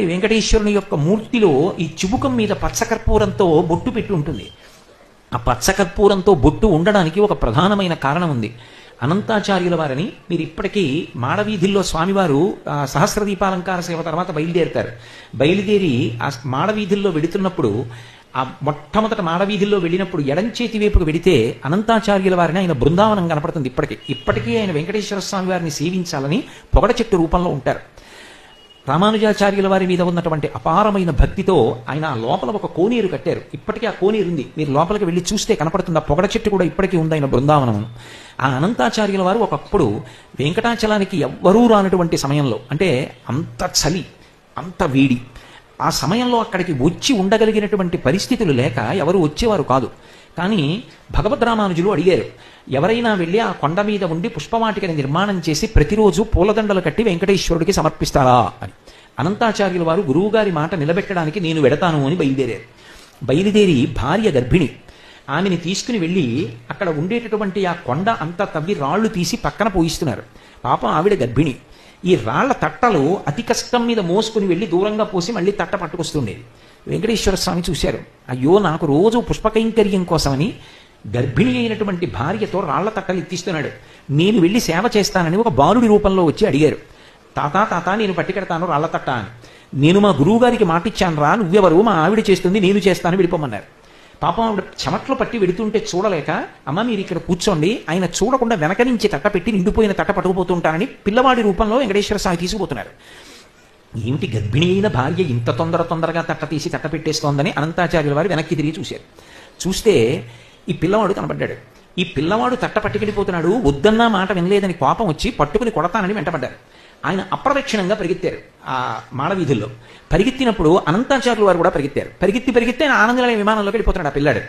వెంకటేశ్వరుని యొక్క మూర్తిలో ఈ చిబుకం మీద పచ్చకర్పూరంతో బొట్టు పెట్టి ఉంటుంది. ఆ పచ్చకర్పూరంతో బొట్టు ఉండడానికి ఒక ప్రధానమైన కారణం ఉంది. అనంతాచార్యుల వారిని మీరు ఇప్పటికీ మాడవీధుల్లో స్వామివారు సహస్ర దీపాలంకార సేవ తర్వాత బయలుదేరుతారు. బయలుదేరి ఆ మాడవీధుల్లో వెడుతున్నప్పుడు ఆ మొట్టమొదట మాడవీధుల్లో వెళ్ళినప్పుడు ఎడంచేతి వైపుకు వెడితే అనంతాచార్యుల వారిని ఆయన బృందావనం కనపడుతుంది. ఇప్పటికీ ఆయన వెంకటేశ్వర స్వామి వారిని సేవించాలని పొగడ చెట్టు రూపంలో ఉంటారు. రామానుజాచార్యుల వారి మీద ఉన్నటువంటి అపారమైన భక్తితో ఆయన ఆ లోపల ఒక కోనేరు కట్టారు. ఇప్పటికీ ఆ కోనేరు ఉంది, మీరు లోపలికి వెళ్ళి చూస్తే కనపడుతుంది. ఆ పొగడ చెట్టు కూడా ఇప్పటికీ ఉంది ఆయన బృందావనం. ఆ అనంతాచార్యుల వారు ఒకప్పుడు వెంకటాచలానికి ఎవ్వరూ రానటువంటి సమయంలో, అంటే అంత చలి అంత వేడి, ఆ సమయంలో అక్కడికి వచ్చి ఉండగలిగినటువంటి పరిస్థితులు లేక ఎవరు వచ్చేవారు కాదు. కానీ భగవద్ రామానుజులు అడిగారు, ఎవరైనా వెళ్ళి ఆ కొండ మీద ఉండి పుష్పవాటికని నిర్మాణం చేసి ప్రతిరోజు పూలదండలు కట్టి వెంకటేశ్వరుడికి సమర్పిస్తారా అని. అనంతాచార్యుల వారు గురువుగారి మాట నిలబెట్టడానికి నేను వెడతాను అని బయలుదేరారు. బయలుదేరి భార్య గర్భిణి, ఆమెని తీసుకుని వెళ్ళి అక్కడ ఉండేటటువంటి ఆ కొండ అంతా తవ్వి రాళ్లు తీసి పక్కన పోయిస్తున్నారు. పాపం ఆవిడ గర్భిణి. ఈ రాళ్ల తట్టలు అతి కష్టం మీద మోసుకుని వెళ్ళి దూరంగా పోసి మళ్ళీ తట్ట పట్టుకొస్తుండేది. వెంకటేశ్వర స్వామి చూశారు, అయ్యో నాకు రోజు పుష్పకైంకర్యం కోసమని గర్భిణి అయినటువంటి భార్యతో రాళ్ల తట్టలు ఎత్తిస్తున్నాడు, నేను వెళ్ళి సేవ చేస్తానని ఒక బాలుడి రూపంలో వచ్చి అడిగారు. తాత నేను పట్టుకెడతాను రాళ్ల తట్ట అని. నేను మా గురువుగారికి మాటిచ్చాను రా, నువ్వెవరు, మా ఆవిడ చేస్తుంది నేను చేస్తాను వెళ్ళిపోమన్నారు. పాపం ఆవిడ చెమట్లు పట్టి వెడుతుంటే చూడలేక, అమ్మ మీరు ఇక్కడ కూర్చోండి, ఆయన చూడకుండా వెనక నుంచి తట్ట పెట్టి నిండిపోయిన తట్ట పట్టుకుపోతుంటానని పిల్లవాడి రూపంలో వెంకటేశ్వర స్వామి తీసుకుపోతున్నారు. ఏమిటి గర్భిణి అయిన భార్య ఇంత తొందరగా తట్ట తీసి తట్ట పెట్టేస్తోందని అనంతాచార్యుల వారు వెనక్కి తిరిగి చూశారు. చూస్తే ఈ పిల్లవాడు కనబడ్డాడు. ఈ పిల్లవాడు తట్ట పట్టుకెళ్ళిపోతున్నాడు, వద్దన్నా మాట వినలేదని కోపం వచ్చి పట్టుకుని కొడతానని వెంటబడ్డారు. ఆయన అప్రదక్షిణంగా పరిగెత్తారు ఆ మాడవీధుల్లో. పరిగెత్తినప్పుడు అనంతాచార్యుల వారు కూడా పరిగెత్తారు. పరిగెత్తి ఆయన ఆనందనిలయ విమానంలోకి వెళ్ళిపోతున్నాడు ఆ పిల్లాడు.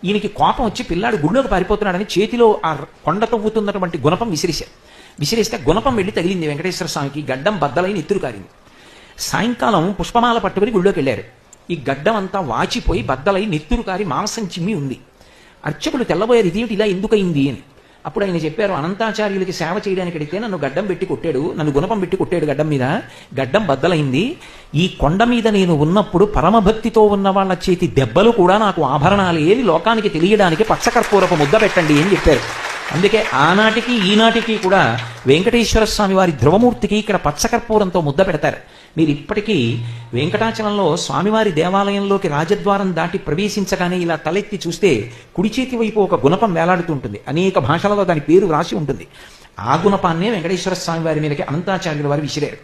ఈయనకి కోపం వచ్చి పిల్లాడు గుడిలోకి పారిపోతున్నాడని చేతిలో ఆ కొండ తవ్వుతున్నటువంటి గుణపం విసిరేస్తే గుణపం వెళ్ళి తగిలింది వెంకటేశ్వర స్వామికి. గడ్డం బద్దలైన ఎత్తురు కారింది. సాయంకాలం పుష్పమాల పట్టుకుని గుడిలోకి వెళ్ళారు. ఈ గడ్డం అంతా వాచిపోయి బద్దలై నెత్తురు కారి మాంసం చిమ్మి ఉంది. అర్చకులు తెల్లబోయారు, ఇదేమిటి ఇలా ఎందుకయింది అని. అప్పుడు ఆయన చెప్పారు, అనంతాచార్యులకి సేవ చేయడానికి అడిగితే నన్ను గడ్డం పెట్టి కొట్టాడు, నన్ను గుణపం పెట్టి కొట్టాడు గడ్డం మీద, గడ్డం బద్దలైంది. ఈ కొండ మీద నేను ఉన్నప్పుడు పరమభక్తితో ఉన్న వాళ్ళ చేతి దెబ్బలు కూడా నాకు ఆభరణాలు ఏవి లోకానికి తెలియడానికి పచ్చకర్పూరపు ముద్ద పెట్టండి అని చెప్పారు. అందుకే ఆనాటికి ఈనాటికి కూడా వెంకటేశ్వర స్వామి వారి ధ్రువమూర్తికి ఇక్కడ పచ్చకర్పూరంతో ముద్ద పెడతారు. మీరు ఇప్పటికీ వెంకటాచలంలో స్వామివారి దేవాలయంలోకి రాజద్వారం దాటి ప్రవేశించగానే ఇలా తలెత్తి చూస్తే కుడి చేతి వైపు ఒక గుణపం వేలాడుతుంటుంది. అనేక భాషలలో దాని పేరు రాసి ఉంటుంది. ఆ గుణపాన్నే వెంకటేశ్వర స్వామి వారి మీదకి అనంతాచార్యుల వారు విసిరారు.